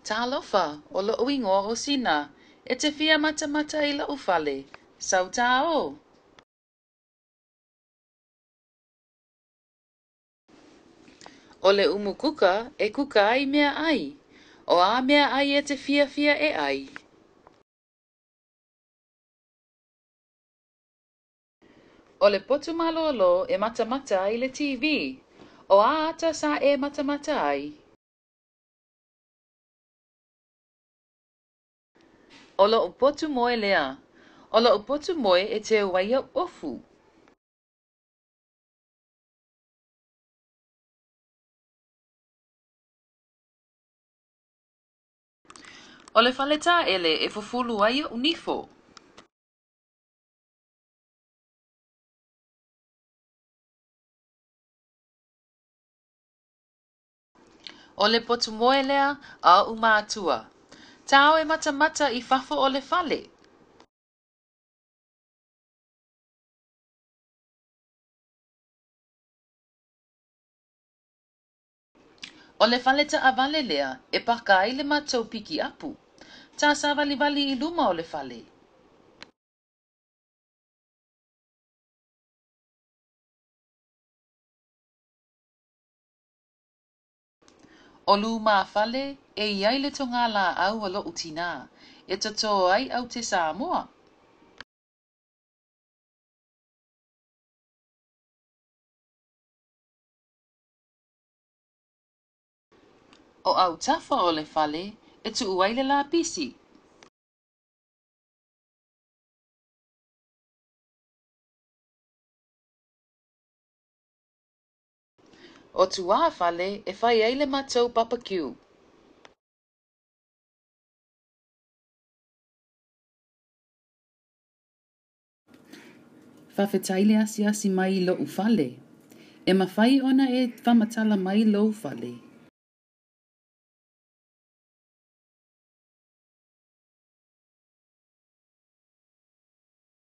Talofa, o lo uingoa o sina, e te fia mata I la ufale. Sau tao. O le umukuka, e kuka ai mea ai. O a mea ai e te fia e ai. O le potu malolo e mata ai le TV. O a ata sa e mata ai. O lo upotu moe lea. O lo upotu moe e te waia ofu. O le faleta ele e fufulu waia unifo. O le potu moe lea a uma atua. Tao e mata I fafo o le fale. O le faleta a vale lea e paka ai le matou piki apu. Tā sa vali I luma o le fale. O luma fale e iai le tonga la au alo utina. E tato ai au te Samoa. O au tafa o le fale e tu uai le la pisi. O tu a fale e fai ai le matou papakiu. Whawhetaile asi mai lo ufale. E mawhai ona e whamatala mai lo ufale.